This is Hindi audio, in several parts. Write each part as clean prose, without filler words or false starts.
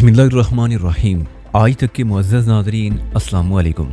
बिस्मिल्लाहिर्रहमानिर्रहीम। आज तक के मुअज़्ज़ज़ नाज़रीन अस्सलाम वालेकुम।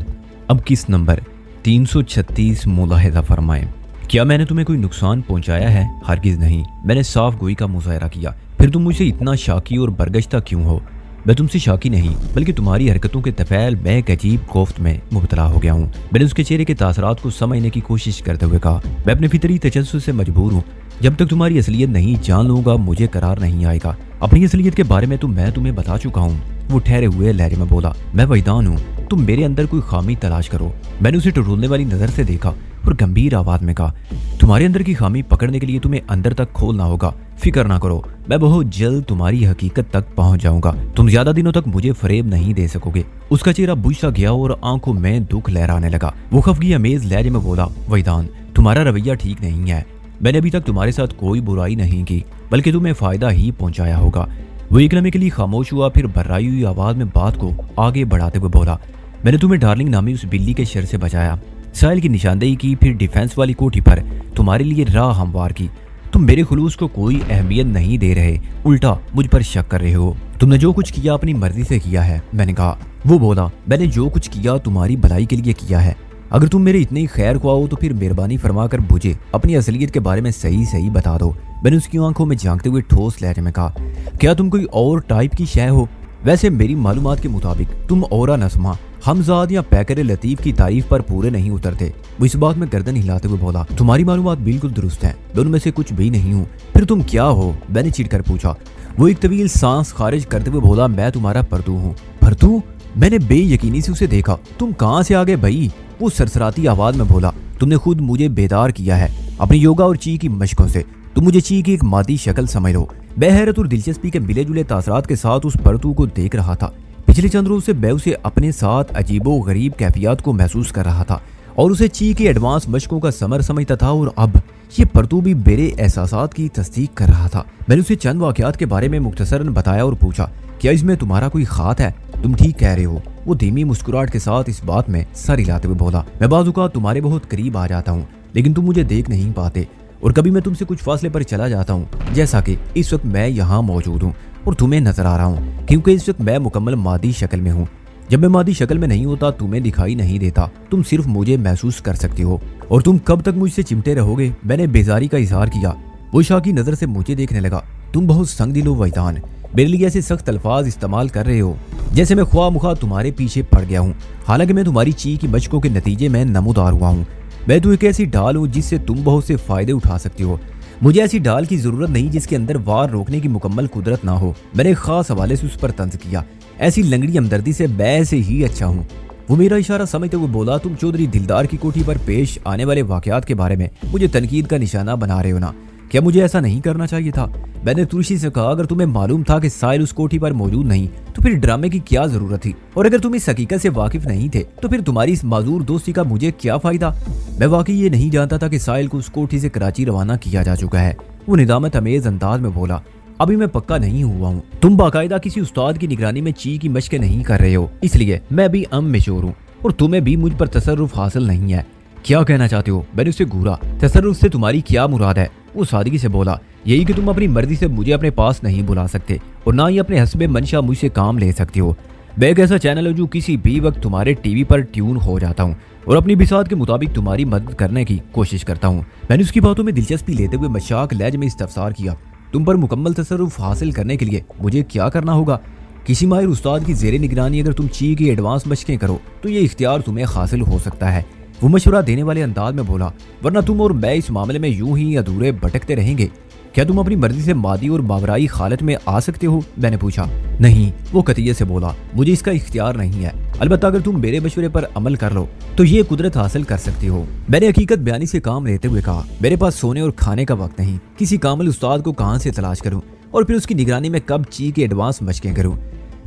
अब किस नंबर 336 मुलाहिज़ा फरमाएं। क्या मैंने तुम्हें कोई नुकसान पहुंचाया है? हरगिज़ नहीं। मैंने साफ गोई का मुज़ाहरा किया। फिर तुम मुझसे इतना शाकी और बरगश्ता क्यों हो? मैं तुमसे शाकी नहीं बल्कि तुम्हारी हरकतों के तफ़ैल मैं एक अजीब कोफ्त में मुब्तला हो गया हूँ। मैंने उसके चेहरे के तासरात को समझने की कोशिश करते हुए कहा, मैं अपने फितरी तजस्सुस से मजबूर हूँ। जब तक तुम्हारी असलियत नहीं जान लूंगा मुझे करार नहीं आएगा। अपनी असलियत के बारे में तो मैं तुम्हें बता चुका हूँ। वो ठहरे हुए लहजे में बोला, मैं वहीदान हूँ। तुम मेरे अंदर कोई खामी तलाश करो। मैंने उसे टटोलने वाली नजर से देखा और गंभीर आवाज में कहा, तुम्हारे अंदर की खामी पकड़ने के लिए तुम्हें अंदर तक खोलना होगा। फिक्र ना करो, मैं बहुत जल्द तुम्हारी हकीकत तक पहुंच जाऊंगा। तुम ज्यादा दिनों तक मुझे फरेब नहीं दे सकोगे। उसका चेहरा बुझ सा गया और आंखों में दुख लहराने लगा। वो खफगी अमेज लहजे में बोला, वहीदान तुम्हारा रवैया ठीक नहीं है। मैंने अभी तक तुम्हारे साथ कोई बुराई नहीं की बल्कि तुम्हें फायदा ही पहुंचाया होगा। वो एक लम्हे के लिए खामोश हुआ, फिर भर्राई हुई आवाज में बात को आगे बढ़ाते हुए बोला, मैंने तुम्हें डार्लिंग नामी उस बिल्ली के शर से बचाया, साहिल की निशानदेही की, फिर डिफेंस वाली कोठी पर तुम्हारे लिए राह हमवार की। तुम मेरे खुलूस को कोई अहमियत नहीं दे रहे, उल्टा मुझ पर शक कर रहे हो। तुमने जो कुछ किया अपनी मर्जी से किया है। मैंने कहा। वो बोला, मैंने जो कुछ किया तुम्हारी भलाई के लिए किया है। अगर तुम मेरे इतने ही खैर ख्वाह हो तो फिर मेहरबानी फरमाकर मुझे अपनी असलियत के बारे में सही सही बता दो। मैंने उसकी आंखों में झांकते हुए ठोस लहजे में कहा, क्या तुम कोई और टाइप की शय हो? वैसे मेरी मालूमात के मुताबिक तुम औरा नस्मा, हमजाद या पैकर लतीफ की तारीफ पर पूरे नहीं उतरते। वो इस बात में गर्दन हिलाते हुए बोला, तुम्हारी मालूमात बिल्कुल दुरुस्त है, मैं उनमें से कुछ भी नहीं हूँ। फिर तुम क्या हो? मैंने चिढ़ कर पूछा। वो एक तवील सांस खारिज करते हुए बोला, मैं तुम्हारा परतू हूँ। परतू? मैंने बेयकीनी से उसे देखा। तुम कहाँ से आ गए भाई? वो सरसराती आवाज में बोला, तुमने खुद मुझे बेदार किया है अपनी योगा और ची की मशकों से। तुम मुझे ची की एक मादी शक्ल समझ लो। मैं हैरत और दिलचस्पी के मिले जुले तासरात के साथ उस परतू को देख रहा था। पिछले चंद रोज से मैं उसे अपने साथ अजीबो गरीब कैफियत को महसूस कर रहा था और उसे ची की एडवांस मशकों का समर समझता था, और अब ये परतू भी मेरे एहसासात की तस्दीक कर रहा था। मैंने उसे चंद वाकयात के बारे में मुख्तसरन बताया और पूछा, क्या इसमें तुम्हारा कोई खात है? तुम ठीक कह रहे हो। वो धीमी मुस्कुराहट के साथ इस बात में सर हिलाते हुए बोला, मैं बाज़-औक़ात तुम्हारे बहुत करीब आ जाता हूँ लेकिन तुम मुझे देख नहीं पाते, और कभी मैं तुमसे कुछ फासले पर चला जाता हूँ, जैसा कि इस वक्त मैं यहाँ मौजूद हूँ और तुम्हें नजर आ रहा हूँ, क्योंकि इस वक्त मैं मुकम्मल मादी शक्ल में हूँ। जब मैं मादी शक्ल में नहीं होता तुम्हें दिखाई नहीं देता, तुम सिर्फ मुझे महसूस कर सकती हो। और तुम कब तक मुझसे चिमटे रहोगे? मैंने बेजारी का इजहार किया। वो शाह की नजर से मुझे देखने लगा। तुम बहुत संग दिल हो वहीदान, मेरे लिए ऐसे सख्त अल्फाज इस्तेमाल कर रहे हो जैसे मैं ख्वाह मुखा तुम्हारे पीछे पड़ गया हूँ। हालांकि मैं तुम्हारी ची की मशकों के नतीजे में नमूदार हुआ हूँ। मैं तो एक ऐसी ढाल हूँ जिससे तुम बहुत से फायदे उठा सकती हो। मुझे ऐसी ढाल की जरूरत नहीं जिसके अंदर वार रोकने की मुकम्मल कुदरत ना हो। मैंने एक खास हवाले से उस पर तंज किया, ऐसी लंगड़ी हमदर्दी से मैं ऐसे ही अच्छा हूँ। वो मेरा इशारा समझते हुए बोला, तुम चौधरी दिलदार की कोठी पर पेश आने वाले वाकयात के बारे में मुझे तनकीद का निशाना बना रहे हो ना? क्या मुझे ऐसा नहीं करना चाहिए था? मैंने तुलसी से कहा, अगर तुम्हें मालूम था कि साहिल उस कोठी पर मौजूद नहीं तो फिर ड्रामे की क्या जरूरत थी? और अगर तुम इस हकीकत से वाकिफ नहीं थे तो फिर तुम्हारी इस माजूर दोस्ती का मुझे क्या फायदा? मैं वाकई ये नहीं जानता था कि साहिल को उस कोठी से कराची रवाना किया जा चुका है। वो निदामत अमेज अंदाज में बोला, अभी मैं पक्का नहीं हुआ हूँ। तुम बाकायदा किसी उस्ताद की निगरानी में ची की मशकें नहीं कर रहे हो, इसलिए मैं भी मेच्योर हूँ और तुम्हें भी मुझ पर तसर्रुफ हासिल नहीं है। क्या कहना चाहते हो? मैंने उससे घूरा। तसर्रुफ से तुम्हारी क्या मुराद है? वो सादगी से बोला, यही कि तुम अपनी मर्जी से मुझे अपने पास नहीं बुला सकते और ना ही अपने हस्बे मंशा मुझसे काम ले सकते हो। मैं एक ऐसा चैनल हूँ जो किसी भी वक्त तुम्हारे टीवी पर ट्यून हो जाता हूँ और अपनी बिसात के मुताबिक तुम्हारी मदद करने की कोशिश करता हूँ। मैंने उसकी बातों में दिलचस्पी लेते हुए मशाक लहजे में इस्तफसार किया, तुम पर मुकम्मल तसर्रुफ हासिल करने के लिए मुझे क्या करना होगा? किसी माहिर उस्ताद की जेर निगरानी अगर तुम ची की एडवांस मशकें करो तो ये इख्तियार तुम्हें हासिल हो सकता है। वो मशवरा देने वाले अंदाज में बोला, वरना तुम और मैं इस मामले में यूं ही अधूरे भटकते रहेंगे। क्या तुम अपनी मर्जी से मादी और मावराई हालत में आ सकते हो? मैंने पूछा। नहीं, वो कतिये से बोला, मुझे इसका इख्तियार नहीं है। अलबत्ता अगर तुम मेरे मशवरे पर अमल कर लो तो ये कुदरत हासिल कर सकती हो। मैंने हकीकत बयानी से काम लेते हुए कहा, मेरे पास सोने और खाने का वक्त नहीं। किसी कामिल उस्ताद को कहाँ से तलाश करूँ और फिर उसकी निगरानी में कब ची के एडवांस मशकें करूँ?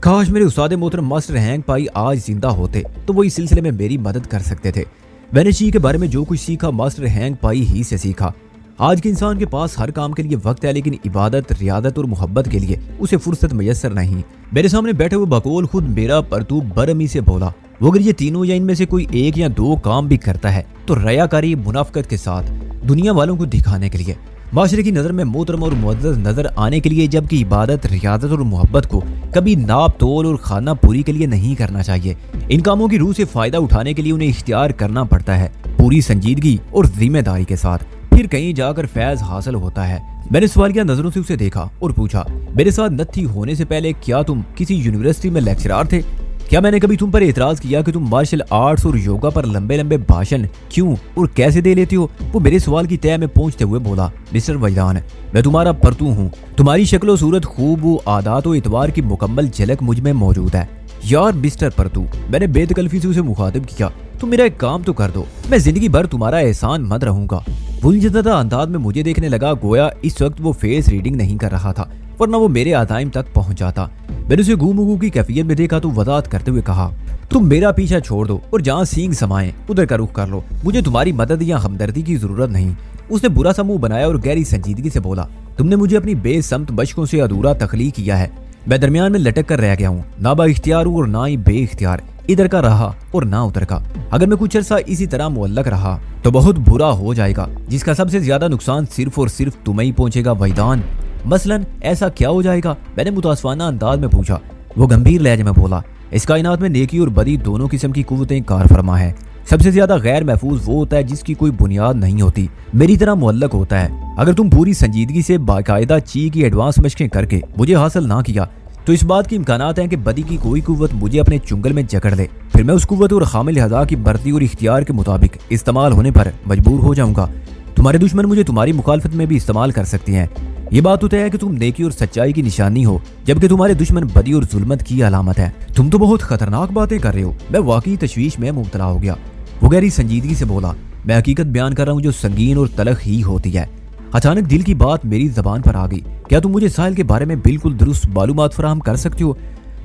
काश मेरे उस्ताद मोहतरम मास्टर हैंग पाई आज जिंदा होते तो वो इस सिलसिले में मेरी मदद कर सकते थे। मैंने ची के बारे में जो कुछ सीखा मास्टर हैंग पाई ही से सीखा। आज के इंसान के पास हर काम के लिए वक्त है, लेकिन इबादत, रियादत और मोहब्बत के लिए उसे फुर्सत मैसर नहीं। मेरे सामने बैठे हुए बकौल खुद मेरा परतू बरमी से बोला, वो अगर ये तीनों या इनमें से कोई एक या दो काम भी करता है तो रयाकारी मुनाफकत के साथ दुनिया वालों को दिखाने के लिए, माशरे की नज़र में मोहतरम और मुअज़्ज़ज़ नजर आने के लिए, जबकि इबादत, रियाजत और मोहब्बत को कभी नाप तोल और खाना पूरी के लिए नहीं करना चाहिए। इन कामों की रूह से फायदा उठाने के लिए उन्हें इख्तियार करना पड़ता है, पूरी संजीदगी और जिम्मेदारी के साथ, फिर कहीं जाकर फैज हासिल होता है। मैंने सवालिया नजरों से उसे देखा और पूछा, मेरे साथ नत्थी होने से पहले क्या तुम किसी यूनिवर्सिटी में लेक्चरर थे? क्या मैंने कभी तुम पर एतराज किया कि तुम मार्शल आर्ट्स और योगा पर लंबे लंबे भाषण क्यों और कैसे दे लेती हो? वो मेरे सवाल की तय में पहुंचते हुए बोला, मिस्टर वजदान, मैं तुम्हारा परतू हूँ। तुम्हारी शक्ल सूरत, खूब आदात और इतवार की मुकम्मल झलक मुझ में मौजूद है। यार मिस्टर परतू, मैंने बेतकल्फी से उसे मुखातिब किया, तुम मेरा एक काम तो कर दो, मैं जिंदगी भर तुम्हारा एहसान मत रहूंगा। वो इंजदा अंदाज में मुझे देखने लगा, गोया इस वक्त वो फेस रीडिंग नहीं कर रहा था, वरना वो मेरे आदाइम तक पहुंच जाता। मैंने उसे गुमगू की कैफियत में देखा तो वजाहत करते हुए कहा, तुम मेरा पीछा छोड़ दो और जहाँ सींग समाए उधर का रुख कर लो, मुझे तुम्हारी मदद या हमदर्दी की जरूरत नहीं। उसने बुरा सा मुंह बनाया और गहरी संजीदगी से बोला, तुमने मुझे अपनी बेसमत मशकों से अधूरा तखलीक किया है। मैं दरमियान में लटक कर रह गया हूँ, ना बा इख्तियार हूँ और ना ही बे इख्तियार, इधर का रहा और ना उधर का। अगर मैं कुछ अर्सा इसी तरह मुअल्लक रहा तो बहुत बुरा हो जाएगा, जिसका सबसे ज्यादा नुकसान सिर्फ और सिर्फ तुम्हें ही पहुंचेगा वैदान। मसलन ऐसा क्या हो जाएगा? मैंने मुतासवाना अंदाज में पूछा। वो गंभीर लहजे में बोला, इस कायनात में नेकी और बदी दोनों किस्म की कुव्वतें कार फरमा है। सबसे ज्यादा गैर महफूज वो होता है जिसकी कोई बुनियाद नहीं होती, मेरी तरह मुअल्लक होता है। अगर तुम पूरी संजीदगी से बाकायदा ची की एडवांस मशकें करके मुझे हासिल ना किया तो इस बात की इम्कानात है कि बदी की कोई कुव्वत मुझे अपने चुंगल में जकड़ ले, फिर मैं उस कुव्वत और खामिल हज़ा की बर्ती और इख्तियार के मुताबिक इस्तेमाल होने पर मजबूर हो जाऊंगा। तुम्हारे दुश्मन मुझे तुम्हारी मुखालफत में भी इस्तेमाल कर सकती हैं। ये बात तो तय है कि तुम नेकी और सच्चाई की निशानी हो, जबकि तुम्हारे दुश्मन बदी और जुल्मत की अलामत है। तुम तो बहुत खतरनाक बातें कर रहे हो। मैं वाकई तशवीश में मुब्तला हो गया। वो गहरी संजीदगी से बोला, मैं हकीकत बयान कर रहा हूँ जो संगीन और तलख ही होती है। अचानक दिल की बात मेरी जबान पर आ गई, क्या तुम मुझे साहिल के बारे में बिल्कुल दुरुस्त मालूमात फराहम कर सकते हो?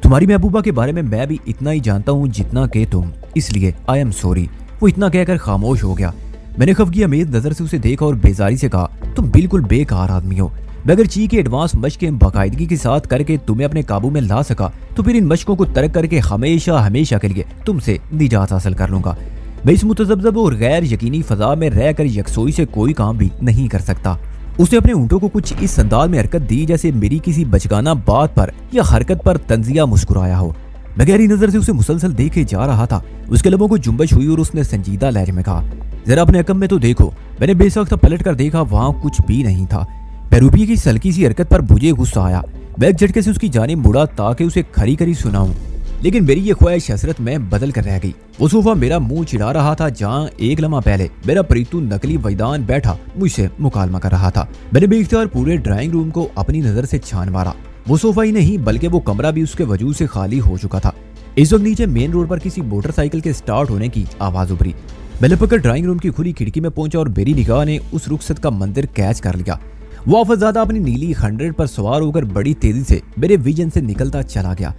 तुम्हारी महबूबा के बारे में मैं भी इतना ही जानता हूँ जितना कि तुम, इसलिए आई एम सॉरी। वो इतना कहकर खामोश हो गया। मैंने खफगी अमेज नजर से उसे देखा और बेजारी से कहा, तुम बिल्कुल बेकार आदमी हो। मैं अगर ची की एडवांस मशकें बाकायदगी के साथ करके तुम्हें अपने काबू में ला सका तो फिर इन मशकों को तर्क करके हमेशा हमेशा के लिए तुमसे निजात हासिल कर लूंगा। मैं इस मुतज़ब्ज़ब और गैर यकीनी फजा में रहकर यकसोई से कोई काम भी नहीं कर सकता। उसने अपने ऊँटों को कुछ इस अंदाज में हरकत दी जैसे मेरी किसी बचकाना बात पर या हरकत पर तंजिया मुस्कुराया हो। मैं गहरी नजर से उसे मुसलसल देखे जा रहा था। उसके लबों को जुम्बश हुई और उसने संजीदा लहजे में कहा, जरा अपने अकम में तो देखो। मैंने बेसख्त पलट कर देखा, वहां कुछ भी नहीं था। पैरूपी की सल्की सी हरकत पर मुझे गुस्सा आया। मैं एक झटके से उसकी जानिब मुड़ा ताकि उसे खरी खरी सुनाऊं, लेकिन मेरी ये ख्वाहिश हसरत में बदल कर रह गई। वो सोफा मेरा मुंह चिढ़ा रहा था जहाँ एक लम्हा पहले मेरा प्रीतु नकली वैदान बैठा मुझसे मुकालमा कर रहा था। मैंने बेइख्तियार पूरे ड्राइंग रूम को अपनी नजर से छान मारा। वो सोफा ही नहीं बल्कि वो कमरा भी उसके वजूद से खाली हो चुका था। इस वक्त नीचे मेन रोड पर किसी मोटरसाइकिल के स्टार्ट होने की आवाज उभरी। मैं लपककर ड्राइंग रूम की खुली खिड़की में पहुंचा और मेरी निगाह ने उस रुखसत का मंदिर कैच कर लिया। वो आफतज़ादा अपनी नीली 100 पर सवार होकर बड़ी तेजी से मेरे विजन से निकलता चला गया।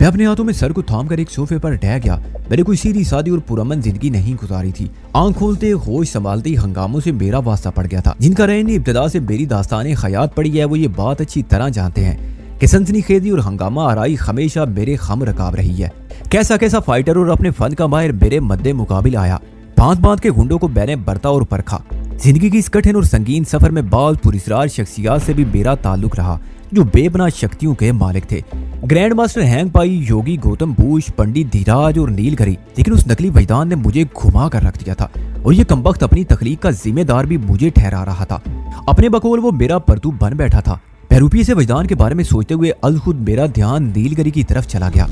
मैं अपने हाथों में सर को थाम कर एक सोफे पर ढह गया। मैंने कोई सीधी सादी और पुरअमन जिंदगी नहीं गुजारी थी। आंख खोलते होश संभालते ही हंगामों से मेरा वास्ता पड़ गया था। जिनका रहने इब्तिदा से मेरी दास्तान खयात पड़ी है वो ये बात अच्छी तरह जानते हैं कि सनसनीखेजी और हंगामा आराई हमेशा मेरे खम रकाब रही है। कैसा कैसा फाइटर और अपने फन का माहिर मेरे मद्दे मुकाबिल आया। भांत भांत के गुंडों को मैंने बरता और परखा। जिंदगी की इस कठिन और संगीन सफर में बाल पुरस्रार शख्सियात से भी मेरा ताल्लुक रहा जो बेपनाह शक्तियों के मालिक थे। ग्रैंड मास्टर हैंग पाई, योगी गौतम बुश, पंडित धीराज और नीलगिरी। लेकिन उस नकली वैदान ने मुझे घुमा कर रख दिया था और ये कमबख्त अपनी तखलीक का जिम्मेदार भी मुझे ठहरा रहा था। अपने बकौल वो मेरा परतू बन बैठा था। बहरूपी से वैदान के बारे में सोचते हुए अल खुद मेरा ध्यान नीलगिरी की तरफ चला गया।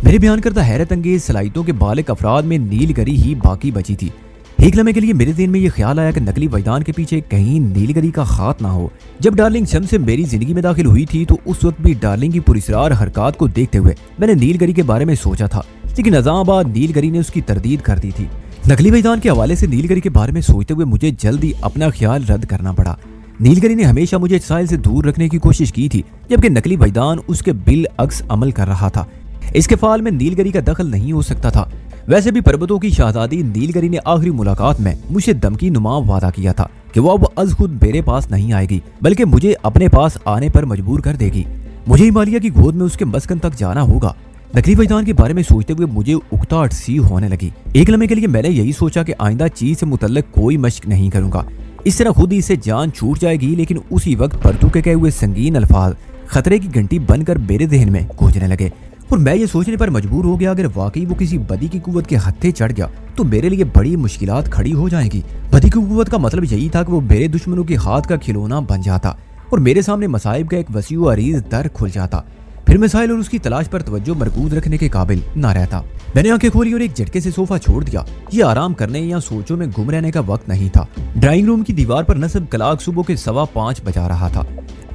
मेरे बयान करता हैरत अंगेज सलाहियतों के बालिक अफराद में नीलगिरी ही बाकी बची थी। एक लम्हे के लिए मेरे दिल में यह ख्याल आया कि नकली वैदान के पीछे कहीं नीलगिरी का खात ना हो। जब डार्लिंग शम्स से मेरी जिंदगी में दाखिल हुई थी तो उस वक्त भी डार्लिंग की पुरस्रार हरकत को देखते हुए मैंने नीलगिरी के बारे में सोचा था, लेकिन अज़ामाबाद नीलगिरी ने उसकी तरदीद कर दी थी। नकली वैदान के हवाले से नीलगिरी के बारे में सोचते हुए मुझे जल्दी अपना ख्याल रद्द करना पड़ा। नीलगिरी ने हमेशा मुझे साहिल से दूर रखने की कोशिश की थी, जबकि नकली वैदान उसके बिल अक्स अमल कर रहा था। इसके फाल में नीलगिरी का दखल नहीं हो सकता था। वैसे भी पर्वतों की शहजादी नीलगिरी ने आखिरी मुलाकात में मुझसे धमकी नुमा वादा किया था कि वो अब अज खुद मेरे पास नहीं आएगी बल्कि मुझे अपने पास आने पर मजबूर कर देगी। मुझे हिमालय की गोद में उसके मस्कन तक जाना होगा। नकली वैदान के बारे में सोचते हुए मुझे उकताहट सी होने लगी। एक लम्हे के लिए मैंने यही सोचा कि आइंदा चीज से मुतल्लिक कोई मश्क नहीं करूंगा। इस तरह खुद ही इससे जान छूट जाएगी। लेकिन उसी वक्त परतू के कहे हुए संगीन अल्फाज खतरे की घंटी बनकर मेरे जहन में गूंजने लगे और मैं ये सोचने पर मजबूर हो गया, अगर वाकई वो किसी बदी की कुव्वत के हत्थे चढ़ गया तो मेरे लिए बड़ी मुश्किलात खड़ी हो जाएंगी। बदी की कुव्वत का मतलब यही था कि वो मेरे दुश्मनों के हाथ का खिलौना बन जाता और मेरे सामने मसाइब का एक वसी व अरीज दर खुल जाता। फिर मैं साहिल और उसकी तलाश पर तवज्जो मरकूज रखने के काबिल ना रहता। मैंने आंखें खोली और एक झटके से सोफा छोड़ दिया। ये आराम करने या सोचों में गुम रहने का वक्त नहीं था। ड्राइंग रूम की दीवार पर नस्ब कलाक सुबह के 5:15 बजा रहा था।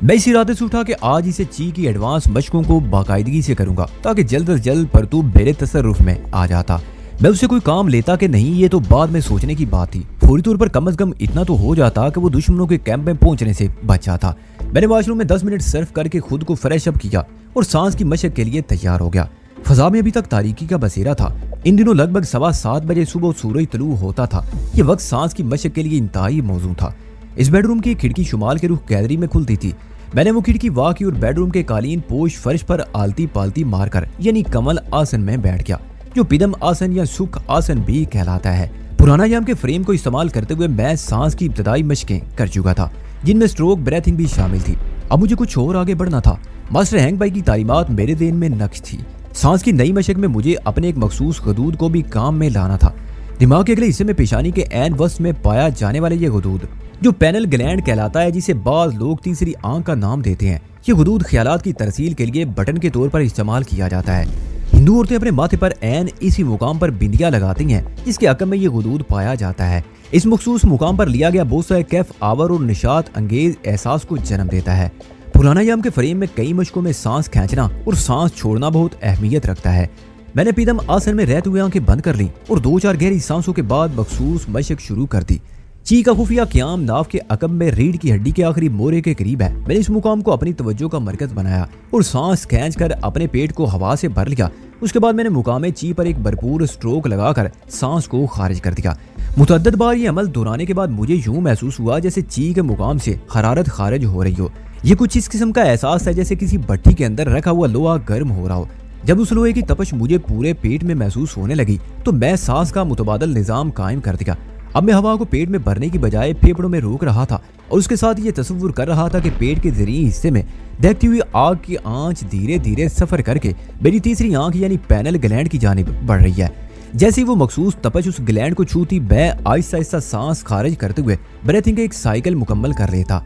मैं इस इरादे से उठा कि आज इसे ची की एडवांस मशकों को बाकायदगी से करूंगा ताकि जल्द अज जल्द परतू मेरे तसर्रुफ में आ जाता। मैं उससे कोई काम लेता कि नहीं ये तो बाद में सोचने की बात थी। फौरी तौर पर कम अज कम इतना तो हो जाता कि वो दुश्मनों के कैंप में पहुंचने से बच जाता। मैंने वॉशरूम में 10 मिनट सर्फ करके खुद को फ्रेश अप किया और सांस की मशक के लिए तैयार हो गया। फजा में अभी तक तारीकी का बसेरा था। इन दिनों लगभग 7:15 बजे सुबह सूरज तलू होता था। ये वक्त सांस की मशक के लिए इंतहाई मौजूद था। इस बेडरूम की खिड़की शुमाल के रुख गैलरी में खुलती थी। मैंने वो खिड़की वाह की और बेडरूम के कालीन पोश फर्श पर आलती पालती मारकर यानी कमल आसन में बैठ गया, जो पिदम आसन या सुख आसन भी कहलाता है। पुराना याम के फ्रेम को इस्तेमाल करते हुए मैं सांस की इब्तदाई मशकें कर चुका था, जिनमें स्ट्रोक ब्रेथिंग भी शामिल थी। अब मुझे कुछ और आगे बढ़ना था। मास्टर हैंग भाई की तालीमात मेरे देन में नक्श थी। सांस की नई मशक में मुझे अपने एक मखसूस गदूद को भी काम में लाना था। दिमाग के अगले हिस्से में पेशानी के ऐन वस्त में पाया जाने वाले ये गदूद, जो पैनल ग्लैंड कहलाता है, जिसे बाज लोग तीसरी आंख का नाम देते हैं। ये गदूद ख्यालात की तरसील के लिए बटन के तौर पर इस्तेमाल किया जाता है। हिंदू औरतें अपने माथे पर ऐन इसी मुकाम पर बिंदियां लगाती हैं, जिसके अकब में ये गदूद पाया जाता है। इस मखसूस मुकाम पर लिया गया बोसा कैफ आवर और निशात अंगेज एहसास को जन्म देता है। पुराना याम के फ्रेम में कई मशकों में सांस खींचना और सांस छोड़ना बहुत अहमियत रखता है। मैंने पीदम आसन में रहते हुए आंखें बंद कर ली और 2-4 गहरी सांसों के बाद मखसूस मशक शुरू कर दी। ची का खुफिया क्याम नाव के अकब में रीढ़ की हड्डी के आखिरी मोरे के करीब है। मैंने इस मुकाम को अपनी तवज्जो का मरकज बनाया और सांस खींच कर अपने पेट को हवा से भर लिया। उसके बाद मैंने मुकामे ची पर एक भरपूर स्ट्रोक लगाकर सांस को खारिज कर दिया। मुतअद्दिद बार ये अमल दोहराने के बाद मुझे यूं महसूस हुआ जैसे ची के मुकाम से हरारत खारिज हो रही हो। ये कुछ इस किस्म का एहसास है जैसे किसी भट्टी के अंदर रखा हुआ लोहा गर्म हो रहा हो। जब उस लोहे की तपश मुझे पूरे पेट में महसूस होने लगी तो मैं सांस का मुतबादल निजाम कायम कर दिया। अब मैं हवा को पेट में भरने की बजाय फेफड़ों में रोक रहा था और उसके साथ ये तसव्वुर कर रहा था कि पेट के जरिए हिस्से में दहकती हुई आग की आंच धीरे धीरे सफर करके मेरी तीसरी आंख यानी पैनल ग्लैंड की जानिब बढ़ रही है। जैसे ही वो मखसूस तपश उस ग्लैंड को छूती, मैं आहिस्ता आहिस्ता सांस खारिज करते हुए ब्रीथिंग का एक साइकिल मुकम्मल कर लेता।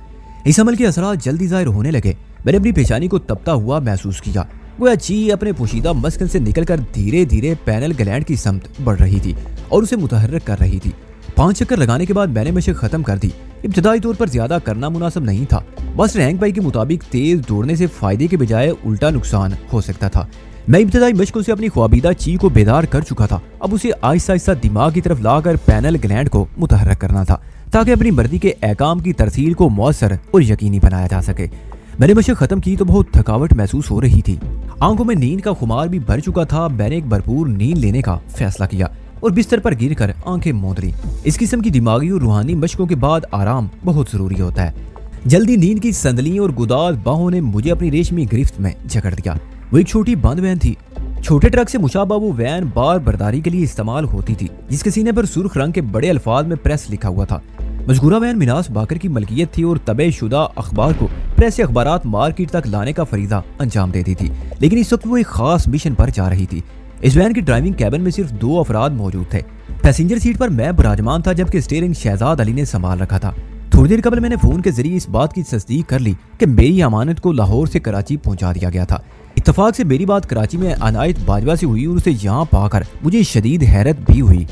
इस अमल के असरात जल्दी जाहिर होने लगे। मैंने अपनी पेशानी को तपता हुआ महसूस किया। गोया ची अपने पोशीदा मस्कन से निकलकर धीरे धीरे पैनल ग्लैंड की समत बढ़ रही थी और उसे मुतहर्रिक कर रही थी। 5 चक्कर लगाने के बाद मैंने मशक खत्म कर दी। इब्तदाई तौर पर ज्यादा करना मुनासिब नहीं था। बस रैंक भाई के मुताबिक तेज दौड़ने से फायदे के बजाय उल्टा नुकसान हो सकता था। मैं इब्तदाई मशकों से अपनी ख्वाबीदा ची को बेदार कर चुका था। अब उसे आहिस्ता आहिस्ता दिमाग की तरफ लाकर पैनल ग्लैंड को मुतहर्रिक करना था ताकि अपनी मर्जी के अहकाम की तरसील को मौसर और यकीनी बनाया जा सके। मैंने मशक खत्म की तो बहुत थकावट महसूस हो रही थी। आंखों में नींद का खुमार भी भर चुका था। मैंने एक भरपूर नींद लेने का फैसला किया और बिस्तर पर गिरकर आंखें मूंद ली। इस किस्म की दिमागी और रूहानी मशकों के बाद आराम बहुत जरूरी होता है। जल्दी नींद की संदली और गुदाज बाहों ने मुझे अपनी रेशमी गिरफ्त में जकड़ दिया। वो एक छोटी बंद वैन थी। छोटे ट्रक से मुशाबा वो वैन बार बर्दारी के लिए इस्तेमाल होती थी, जिसके सीने पर सुर्ख रंग के बड़े अल्फाज में प्रेस लिखा हुआ था। मजकूरा वैन मिनास बाकर की मलकियत थी और तबे शुदा अखबार को प्रेस से अखबारात मार्केट तक लाने का फरीदा अंजाम देती थी। लेकिन इस वक्त वो एक खास मिशन पर जा रही थी। इस वैन की ड्राइविंग कैबिन में सिर्फ 2 अफराद मौजूद थे। पैसेंजर सीट पर मैं बराजमान था जबकि स्टीयरिंग शहजाद अली ने संभाल रखा था। थोड़ी देर कबल मैंने फोन के जरिए इस बात की तस्दीक कर ली कि मेरी अमानत को लाहौर से कराची पहुंचा दिया गया था। इत्तफाक से मेरी बात कराची में अनायत बाजवा से हुई और उसे यहाँ पाकर मुझे शदीद हैरत भी हुई।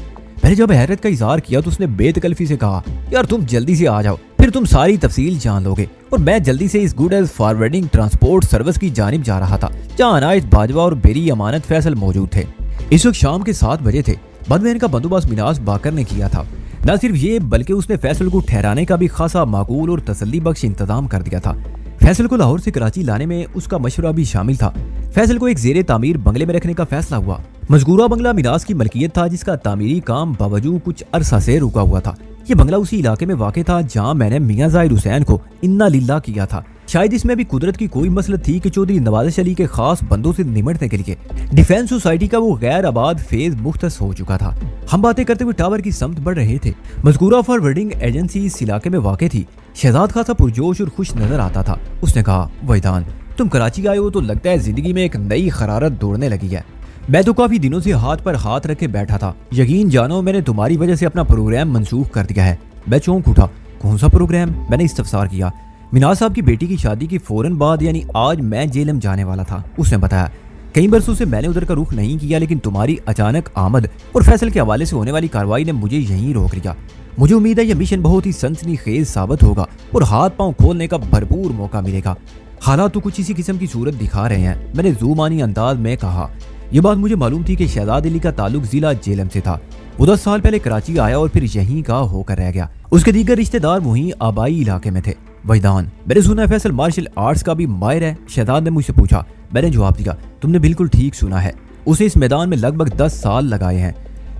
मैंने जब हैरत का इजहार किया तो उसने बेतकल्फी से कहा, यार तुम जल्दी से आ जाओ, फिर तुम सारी तफसील जान लोगे। और मैं जल्दी से इस good age forwarding transport service की जानिब जा रहा था, जहाँ अनायत बाजवा और मेरी अमानत फैसल मौजूद थे। इस वक्त शाम के 7 बजे थे। बदवैन का बंदोबस्त मिनास बाकर ने किया था। न सिर्फ ये बल्कि उसने फैसल को ठहराने का भी खासा माकूल और तसल्ली बख्श इंतजाम कर दिया था। फैसल को लाहौर से कराची लाने में उसका मशवरा भी शामिल था। फैसल को एक ज़ेरे तामीर बंगले में रखने का फैसला हुआ। मजकूरा बंगला मिनास की मलकियत था, जिसका तामीरी काम बावजूद कुछ अरसा से रुका हुआ था। ये बंगला उसी इलाके में वाक़ था जहाँ मैंने मियां ज़ाहिर हुसैन को इन्ना लिल्लाह किया था। शायद इसमें भी कुदरत की कोई मसलत थी कि चौधरी नवाज़ अली के खास बंदों से निमटने के लिए डिफेंस सोसाइटी का वो गैर आबाद फेज मुख्तस हो चुका था। हम बातें करते हुए टावर की समत बढ़ रहे थे। मज़कूरा फॉरवर्डिंग एजेंसी इस इलाके में वाक़ थी। शहजाद खासा पुरजोश और खुश नजर आता था। उसने कहा, वहीदान, तुम कराची आए हो तो लगता है जिंदगी में एक नई खरारत दौड़ने लगी है। मैं तो काफी दिनों से हाथ पर हाथ रख के बैठा था। यकीन जानो मैंने तुम्हारी वजह से अपना प्रोग्राम मंसूख कर दिया है। मैं चौंक उठा। कौन सा प्रोग्राम? मैंने इस्तफसार किया। मिनाज साहब की बेटी की शादी के फौरन बाद यानी आज मैं जेलम जाने वाला था। उसने बताया, कई बरसों से मैंने उधर का रुख नहीं किया, लेकिन तुम्हारी अचानक आमद और फैसल के हवाले से होने वाली कार्रवाई ने मुझे यहीं रोक लिया। मुझे उम्मीद है यह मिशन बहुत ही सनसनीखेज साबित होगा और हाथ पांव खोलने का भरपूर मौका मिलेगा। हालात तो कुछ इसी किस्म की सूरत दिखा रहे हैं, मैंने ज़ूमानी अंदाज में कहा। यह बात मुझे मालूम थी कि शहजाद अली का ताल्लुक जिला जेलम से था। वो 10 साल पहले कराची आया और फिर यहीं का होकर रह गया। उसके दीगर रिश्तेदार वहीं आबाई इलाके में थे। वहीदान, मैंने सुना है फैसल मार्शल आर्ट्स का भी माहिर है। शहजाद ने मुझसे पूछा। मैंने जवाब दिया, तुमने बिल्कुल ठीक सुना है। उसे इस मैदान में लगभग 10 साल लगाए हैं।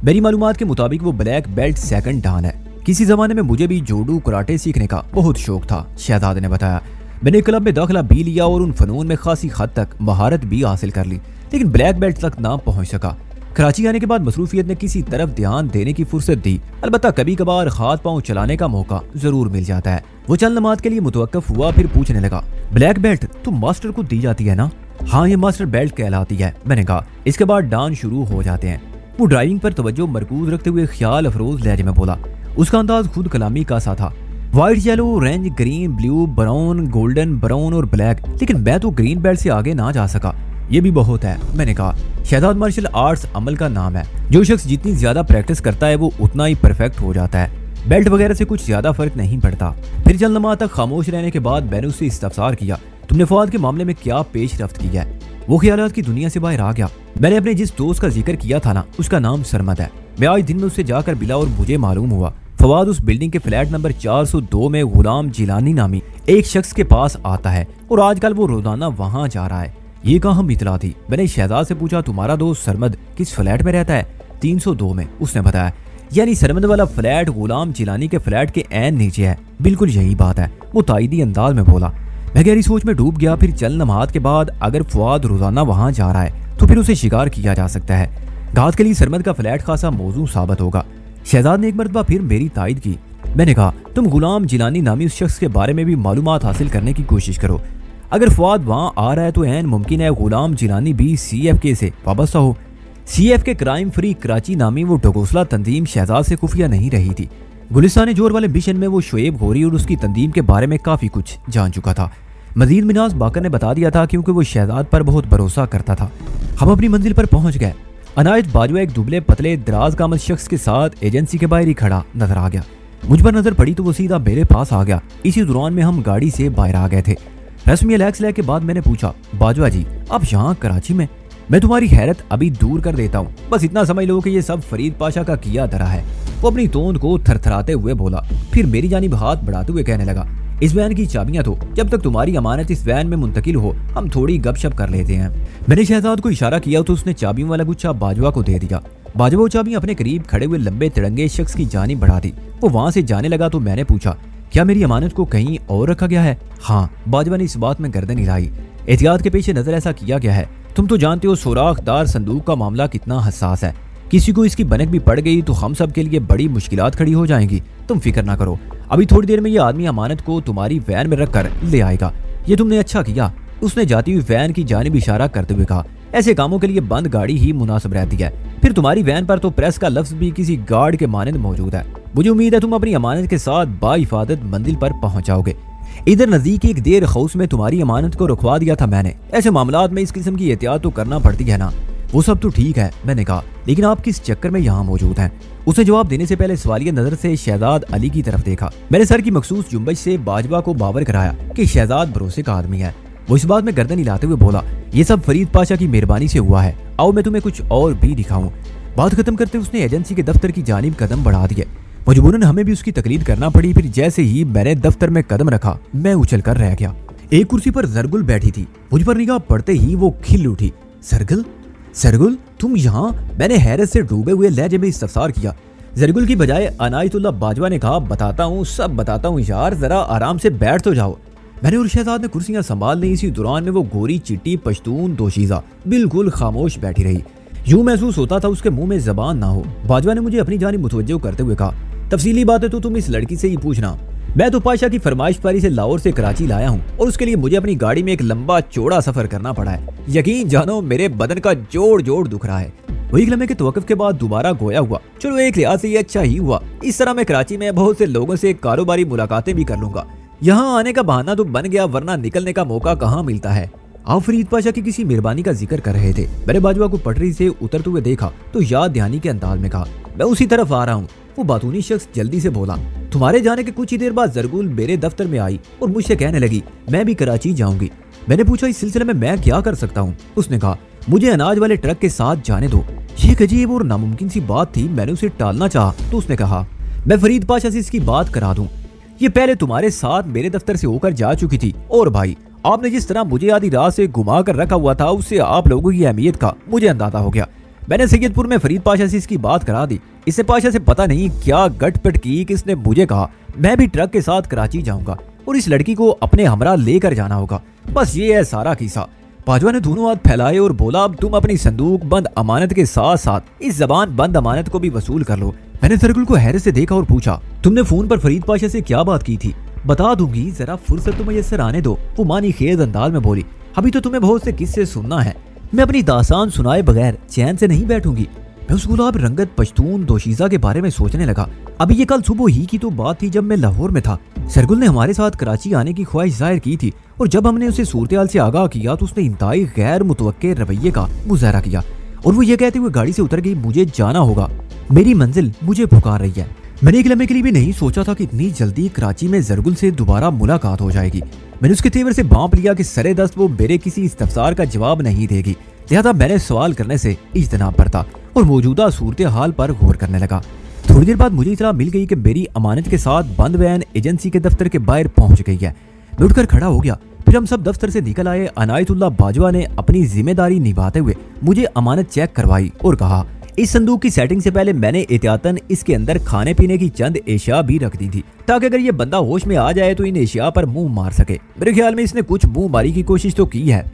मेरी मालूमात के मुताबिक वो ब्लैक बेल्ट सेकंड डान है। किसी जमाने में मुझे भी जोडू कराटे सीखने का बहुत शौक था, शहजाद ने बताया। मैंने क्लब में दाखिला भी लिया और उन फनून में खासी हद तक महारत भी हासिल कर ली, लेकिन ब्लैक बेल्ट तक ना पहुंच सका। कराची आने के बाद मसरूफियत ने किसी तरफ ध्यान देने की फुर्सत दी। अलबत्ता कभी कभार हाथ पांव चलाने का मौका जरूर मिल जाता है। वो चंद लम्हात के लिए मुतवक्किफ हुआ, फिर पूछने लगा, ब्लैक बेल्ट तो मास्टर को दी जाती है ना? हाँ, ये मास्टर बेल्ट कहलाती है, मैंने कहा। इसके बाद डान शुरू हो जाते हैं। वो ड्राइविंग पर तवज्जो मरकूज रखते हुए ख्याल अफरोज लहजे में बोला। उसका अंदाज खुद कलामी का सा था। White, yellow, orange, green, blue, brown, golden, brown और ब्लैक, लेकिन मैं तो ग्रीन बेल्ट से आगे ना जा सका। ये भी बहुत है, मैंने कहा। शहजाद मार्शल आर्ट्स अमल का नाम है। जो शख्स जितनी ज्यादा प्रैक्टिस करता है वो उतना ही परफेक्ट हो जाता है। बेल्ट वगैरह से कुछ ज्यादा फर्क नहीं पड़ता। फिर चंद लम्हा तक खामोश रहने के बाद मैंने उससे इस्तफसार किया, तुमने फवाद के मामले में क्या पेश रफ्त किया है? वो ख्यालात की दुनिया से बाहर आ गया। मैंने अपने जिस दोस्त का जिक्र किया था ना, उसका नाम सरमद है। मैं आज दिन में उससे जाकर मिला और मुझे मालूम हुआ फवाद उस बिल्डिंग के फ्लैट नंबर 402 में गुलाम जिलानी नामी एक शख्स के पास आता है और आजकल वो रोजाना वहां जा रहा है। ये कहाँ हम इतला थी। मैंने शहजाद से पूछा, तुम्हारा दोस्त सरमद किस फ्लैट में रहता है? 302 में, उसने बताया। यानी सरमद वाला फ्लैट गुलाम जिलानी के फ्लैट के ऐन नीचे है। बिल्कुल यही बात है, वो ताइदी अंदाज में बोला। मैं गहरी सोच में डूब गया। फिर चंद लम्हात के बाद अगर फवाद रोजाना वहां जा रहा है तो फिर उसे शिकार किया जा सकता है। घात के लिए सरमद का फ्लैट खासा मौजू साबित होगा। शहजाद ने एक मरतबा फिर मेरी तायद की। मैंने कहा, तुम गुलाम जिलानी नामी उस शख्स के बारे में भी मालूमात हासिल करने की कोशिश करो। अगर फवाद वहां आ रहा है तो ऐन मुमकिन है गुलाम जिलानी भी CFK से वाबस्ता हो। CFK क्राइम फ्री कराची नामी वो ढकोसला तंजीम शहजाद से खुफिया नहीं रही थी। गुलिस्तान जोर वाले मिशन में वो शुएब गौरी और उसकी तंजीम के बारे में काफी कुछ जान चुका था। मजीद मिनाज बाकर ने बता दिया था क्योंकि वो शहजाद पर बहुत भरोसा करता था। हम अपनी मंजिल पर पहुंच गए। अनायत बाजवा एक दुबले पतले दराज कामत शख्स के साथ एजेंसी के बाहर ही खड़ा नजर आ गया। मुझ पर नजर पड़ी तो वो सीधा मेरे पास आ गया। इसी दौरान में हम गाड़ी से बाहर आ गए थे। रस्मी अलैक्स के बाद मैंने पूछा, बाजवा जी आप यहाँ कराची में? मैं तुम्हारी हैरत अभी दूर कर देता हूँ, बस इतना समझ लो कि ये सब फरीद पाशा का किया धरा है। वो अपनी तोंद को थरथराते हुए बोला, फिर मेरी जानिब हाथ बढ़ाते हुए कहने लगा, इस वैन की चाबियां तो जब तक तुम्हारी अमानत इस वैन में मुंतकिल हो हम थोड़ी गपशप कर लेते हैं। मैंने शहजाद को इशारा किया तो उसने चाबियों वाला गुच्छा बाजवा को दे दिया। बाजवा वो चाबी अपने करीब खड़े हुए लंबे तिरंगे शख्स की जानिब बढ़ा दी। वो वहां से जाने लगा तो मैंने पूछा, क्या मेरी अमानत को कहीं और रखा गया है? हाँ, बाजवा ने इस बात में गर्दन हिलाई। एहतियात के पेश नजर ऐसा किया गया है। तुम तो जानते हो सोराखदार संदूक का मामला कितना हसास है। किसी को इसकी बनक भी पड़ गई तो हम सब के लिए बड़ी मुश्किलात खड़ी हो जाएंगी। तुम फिक्र ना करो, अभी थोड़ी देर में ये आदमी अमानत को तुम्हारी वैन में रखकर ले आएगा। ये तुमने अच्छा किया, उसने जाती हुई वैन की जानिब इशारा करते हुए कहा। ऐसे कामों के लिए बंद गाड़ी ही मुनासिब रहती है। फिर तुम्हारी वैन पर तो प्रेस का लफ्ज भी किसी गार्ड के मानंद मौजूद है। मुझे उम्मीद है तुम अपनी अमानत के साथ बाहिफाजत मंजिल पर पहुंच जाओगे। इधर नजदीक एक देर हाउस में तुम्हारी अमानत को रुकवा दिया था मैंने। ऐसे मामलात में इस किस्म की एहतियात तो करना पड़ती है ना। वो सब तो ठीक है, मैंने कहा, लेकिन आप किस चक्कर में यहाँ मौजूद हैं? उसने जवाब देने से पहले सवालिया नजर से शहजाद अली की तरफ देखा। मैंने सर की मखसूस जुम्बश से बाजवा को बावर कराया कि शहजाद भरोसे का आदमी है। वो इस बात में गर्दन हिलाते हुए बोला, ये सब फरीद पाशा की मेहरबानी से हुआ है। आओ मैं तुम्हें कुछ और भी दिखाऊं। बात खत्म करते उसने एजेंसी के दफ्तर की जानिब कदम बढ़ा दिए। मजबूरन हमें भी उसकी तकलीद करना पड़ी। फिर जैसे ही मैंने दफ्तर में कदम रखा मैं उछल कर रह गया। एक कुर्सी पर जरगुल बैठी थी। मुझ पर निगाह पड़ते ही वो खिल उठी। सरगुल, सरगुल तुम यहाँ? मैंने हैरत से डूबे हुए लहजे में इस्तफसार किया। जरगुल की बजाय अनायतुल्लाह बाजवा ने कहा, बताता हूँ, सब बताता हूँ यार, जरा आराम से बैठ तो जाओ। मैंने और शहजाद ने कुर्सियां संभाल ली। इसी दौरान में वो गोरी चिट्टी पश्तून दोशीजा बिल्कुल खामोश बैठी रही। यूं महसूस होता था उसके मुंह में जबान ना हो। बाजवा ने मुझे अपनी जानिब मुतवज्जो करते हुए कहा, तफसीली बातें तो तुम इस लड़की से ही पूछना। मैं तो पाशा की फरमाइश पारी से लाहौर से कराची लाया हूँ और उसके लिए मुझे अपनी गाड़ी में एक लंबा चौड़ा सफर करना पड़ा है। यकीन जानो मेरे बदन का जोड़ जोड़ दुख रहा है। वही लम्हे के तवक्कुफ के बाद दोबारा गोया हुआ, चलो एक लिहाज से ये अच्छा ही हुआ। इस तरह मैं कराची में बहुत से लोगों से कारोबारी मुलाकातें भी कर लूंगा। यहाँ आने का बहाना तो बन गया, वरना निकलने का मौका कहाँ मिलता है। आप फरीद पाशा की किसी मेहरबानी का जिक्र कर रहे थे। मैंने बाजवा को पटरी से उतरते हुए देखा तो याद दहानी के अंदाज में कहा, मैं उसी तरफ आ रहा हूँ। वो बातूनी शख्स जल्दी से बोला, तुम्हारे जाने के कुछ ही देर बाद जरगुल मेरे दफ्तर में आई और मुझसे कहने लगी, मैं भी कराची जाऊंगी। मैंने पूछा, इस सिलसिले में मैं क्या कर सकता हूँ? उसने कहा, मुझे अनाज वाले ट्रक के साथ जाने दो। ये एक अजीब और नामुमकिन सी बात थी। मैंने उसे टालना चाहा तो उसने कहा, मैं फरीद पाशा से इसकी बात करा दूं। ये पहले तुम्हारे साथ मेरे दफ्तर से होकर जा चुकी थी। और भाई, आपने जिस तरह मुझे आधी रात से घुमा कर रखा हुआ था, उससे आप लोगों की अहमियत का मुझे अंदाजा हो गया। मैंने सैयदपुर में फरीद पाशा से इसकी बात करा दी। इससे पाशा से पता नहीं क्या गटपट की कि इसने मुझे कहा मैं भी ट्रक के साथ कराची जाऊंगा और इस लड़की को अपने हमरा लेकर जाना होगा। बस ये है सारा किस्सा। बाजवा ने दोनों हाथ फैलाए और बोला, अब तुम अपनी संदूक बंद अमानत के साथ साथ इस जबान बंद अमानत को भी वसूल कर लो। मैंने जरगुल को हैरत से देखा और पूछा, तुमने फोन पर फरीद पाशा से क्या बात की थी? बता दूंगी, जरा फुर्सत तो मुयस्सर आने दो। वो मानी खेज अंदाज में बोली, अभी तो तुम्हें बहुत से किस्से सुनना है। मैं अपनी दास्तान सुनाए बगैर चैन से नहीं बैठूंगी। मैं उस गुलाब रंगत पश्तून दोशीजा के बारे में सोचने लगा। अभी ये कल सुबह ही की तो बात थी जब मैं लाहौर में था। सरगुल ने हमारे साथ कराची आने की ख्वाहिश जाहिर की थी और जब हमने उसे सूरत-ए-हाल से आगाह किया तो उसने इंतहाई गैर मुतवक्के रवैये का मुजाहरा किया और वो ये कहते हुए गाड़ी से उतर गई, मुझे जाना होगा, मेरी मंजिल मुझे पुकार रही है। मैंने एक लम्हे के लिए भी नहीं सोचा था कि इतनी जल्दी कराची में जरगुल से दोबारा मुलाकात हो जाएगी। मैंने उसके तेवर से भांप लिया कि सरे दस्त वो मेरे किसी इस्तफसार का जवाब नहीं देगी, लिहाजा मैंने सवाल करने से इज्तनाब बरता और मौजूदा सूरत हाल पर गौर करने लगा। थोड़ी देर बाद मुझे इतला मिल गई कि मेरी अमानत के साथ बंद वैन एजेंसी के दफ्तर के बाहर पहुंच गई है। मैं उठकर खड़ा हो गया। फिर हम सब दफ्तर से निकल आए। अनायतुल्लाह बाजवा ने अपनी जिम्मेदारी निभाते हुए मुझे अमानत चेक करवाई और कहा, इस संदूक की सेटिंग से पहले मैंने एहतियातन इसके अंदर खाने पीने की चंद एशिया भी रख दी थी ताकि अगर ये बंदा होश में आ जाए तो इन एशिया पर मुंह मार सके। मेरे ख्याल में इसने कुछ मुंह मारी की कोशिश तो की है।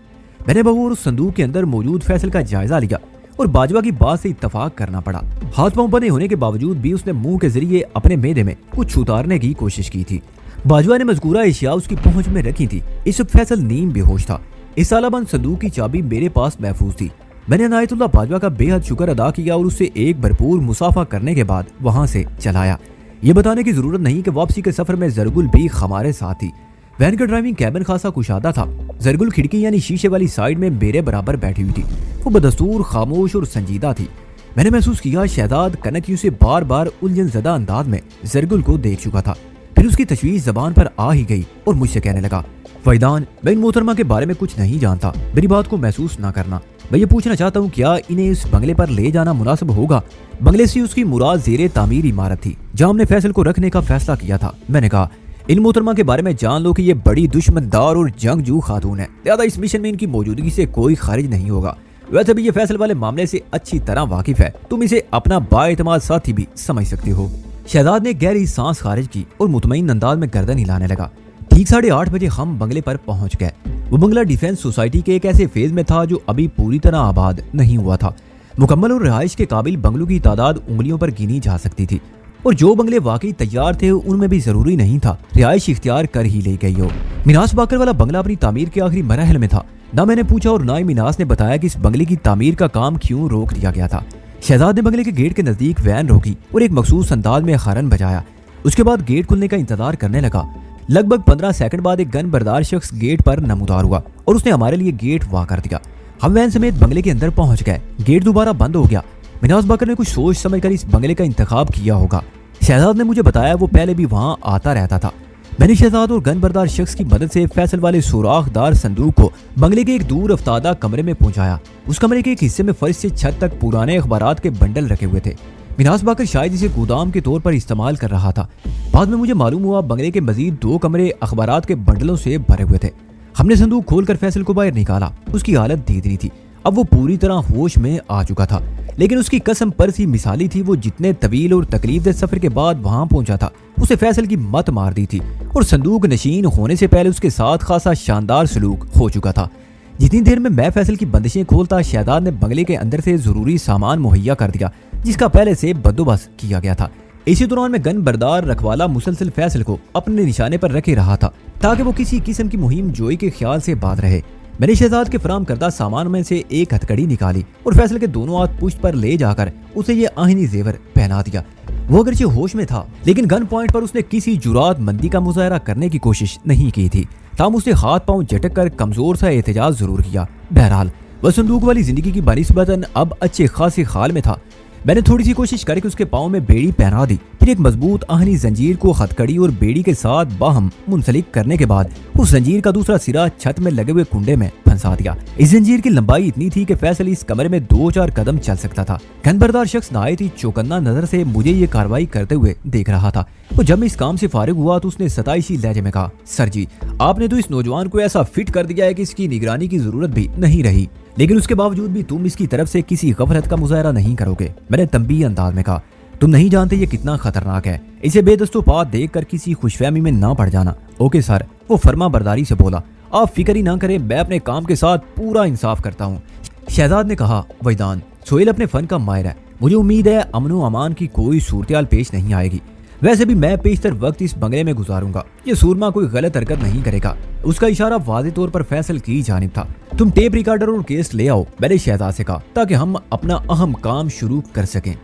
मैंने बहू और उस संदूक के अंदर मौजूद फैसल का जायजा लिया और बाजवा की बात से इत्तफाक करना पड़ा। हाथ पांव बंधे होने के बावजूद भी उसने मुंह के जरिए अपने मेदे में कुछ उतारने की कोशिश की थी। बाजवा ने मज़कूरा एशिया उसकी पहुंच में रखी थी। इस वक्त फैसल नीम बेहोश था। इस तालाबंद संदूक की चाबी मेरे पास महफूज थी। मैंने अनायतुल्लाह बाजवा का बेहद शुक्र अदा किया और उससे एक भरपूर मुसाफा करने के बाद वहां से चलाया। ये बताने की जरूरत नहीं कि वापसी के सफर में जरगुल भी हमारे साथ थी। वैन का ड्राइविंग कैबिन खासा कुशादा था। जरगुल खिड़की यानी शीशे वाली साइड में मेरे बराबर बैठी हुई थी। वो बदस्तूर खामोश और संजीदा थी। मैंने महसूस किया शहजाद कनक से बार बार उलझन ज़दा अंदाज में जरगुल को देख चुका था। फिर उसकी तशवीश जबान पर आ ही गई और मुझसे कहने लगा, फैदान, मैं इन मोहतरमा के बारे में कुछ नहीं जानता, मेरी बात को महसूस ना करना। मैं ये पूछना चाहता हूँ क्या इन्हें इस बंगले पर ले जाना मुनासिब होगा? बंगले से उसकी मुराद ज़ेरे तामीर इमारत थी जहाँ हमने फैसल को रखने का फैसला किया था। मैंने कहा, इन मोहतरमा के बारे में जान लो कि ये बड़ी दुश्मनदार और जंगजू खातून है, लिहाजा इस मिशन में इनकी मौजूदगी से कोई खारिज नहीं होगा। वैसे भी ये फैसल वाले मामले से अच्छी तरह वाकिफ है, तुम इसे अपना बाएतमाद साथी भी समझ सकती हो। शहजाद ने गहरी सांस खारिज की और मुतमईन अंदाज में गर्दन हिलाने लगा। ठीक 8:30 बजे हम बंगले पर पहुंच गए। वो बंगला डिफेंस सोसाइटी के एक ऐसे फेज में था जो अभी पूरी तरह आबाद नहीं हुआ था। मुकम्मल और रिहाइश के काबिल बंगलों की तादाद उंगलियों पर गिनी जा सकती थी और जो बंगले वाकई तैयार थे उनमें भी जरूरी नहीं था रिहाइश इख्तियार कर ही ली गई हो। मिनास बाकर वाला बंगला अपनी तामीर के आखिरी मरहल में था। ना मैंने पूछा और ना ही मिनास ने बताया कि इस बंगले की तामीर का काम क्यों रोक दिया गया था। शहजाद ने बंगले के गेट के नजदीक वैन रोकी और एक मखसूस अंदाज में हॉर्न बजाया। उसके बाद गेट खुलने का इंतजार करने लगा। लगभग 15 सेकंड बाद एक गन बरदार शख्स गेट पर नमूदार हुआ और उसने हमारे लिए गेट वाह कर दिया। हम वैन समेत बंगले के अंदर पहुंच गए। गेट दोबारा बंद हो गया। मिनास बाकर ने कुछ सोच समझकर इस बंगले का इंतखाब किया होगा। शहजाद ने मुझे बताया वो पहले भी वहां आता रहता था। मैंने शहजाद और गन बरदार शख्स की मदद से फैसल वाले सुराखदार संदूक को बंगले के एक दूर अफ्तादा कमरे में पहुंचाया। उस कमरे के एक हिस्से में फर्श से छत तक पुराने अखबारात के बंडल रखे हुए थे। मिनास बाकर शायद इसे गोदाम के तौर पर इस्तेमाल कर रहा था। बाद में मुझे मालूम हुआ बंगले के मजीद 2 कमरे अखबारात के बंडलों से भरे हुए थे। हमने संदूक खोलकर फैसल को बाहर निकाला। उसकी हालत दीदरी थी। अब वो पूरी तरह होश में आ चुका था, लेकिन उसकी कसम पर सी मिसाली थी। वो जितने तवील और तकलीफदेह सफर के बाद वहां पहुंचा था, उसे फैसल की मत मार दी थी और संदूक नशीन होने से पहले उसके साथ खासा शानदार सलूक हो चुका था। जितनी देर में मैं फैसल की बंदिशें खोलता, शहजाद ने बंगले के अंदर से जरूरी सामान मुहैया कर दिया जिसका पहले से बंदोबस्त किया गया था। इसी दौरान में गन बरदार रखवाला मुसलसल फैसल को अपने निशाने पर रखे रहा था ताकि वो किसी किस्म की मुहिम जोई के ख्याल से बात रहे। मैंने शहजाद के फराम करदा सामान में से एक हथकड़ी निकाली और फैसल के दोनों हाथ पुश्त पर ले जाकर उसे ये आहिनी जेवर पहना दिया। वो अगरचे होश में था, लेकिन गन पॉइंट पर उसने किसी जुरात मंदी का मुजाहरा करने की कोशिश नहीं की थी। ताम उसने हाथ पांव झटक कर कमजोर सा एहतजाज जरूर किया। बहरहाल वह संदूक वाली जिंदगी की बनिस्बतन अब अच्छे खासे हाल में था। मैंने थोड़ी सी कोशिश करके उसके पाँव में बेड़ी पहना दी, फिर एक मजबूत आहनी जंजीर को हथकड़ी और बेड़ी के साथ बाहम मुंसलिक करने के बाद उस जंजीर का दूसरा सिरा छत में लगे हुए कुंडे में फंसा दिया। इस जंजीर की लंबाई इतनी थी कि फैसल इस कमरे में 2-4 कदम चल सकता था। गनबरदार शख्स नहायत ही चौकन्ना नजर से मुझे ये कार्रवाई करते हुए देख रहा था। तो जब मैं इस काम से फारिग हुआ तो उसने सताइशी लहजे में कहा, सर जी, आपने तो इस नौजवान को ऐसा फिट कर दिया है कि इसकी निगरानी की जरूरत भी नहीं रही, लेकिन उसके बावजूद भी तुम इसकी तरफ से किसी गफलत का मुजाहरा नहीं करोगे। मैंने तंबीह अंदाज में कहा, तुम नहीं जानते ये कितना खतरनाक है, इसे बेदस्तोपात देख कर किसी खुशफहमी में ना पड़ जाना। ओके सर, वो फर्मा बरदारी से बोला, आप फिक्र ही ना करें, मैं अपने काम के साथ पूरा इंसाफ करता हूँ। शहजाद ने कहा, वजदान, सोहेल अपने फन का माहिर है, मुझे उम्मीद है अमन व अमान की कोई सूरत पेश नहीं आएगी। वैसे भी मैं पेशतर वक्त इस बंगले में गुजारूंगा, ये सूरमा कोई गलत हरकत नहीं करेगा। उसका इशारा वाज़ेह तौर पर फैसल की जानिब था। तुम टेप रिकॉर्डर और केस ले आओ, मैंने शहजाद से कहा, ताकि हम अपना अहम काम शुरू कर सकें।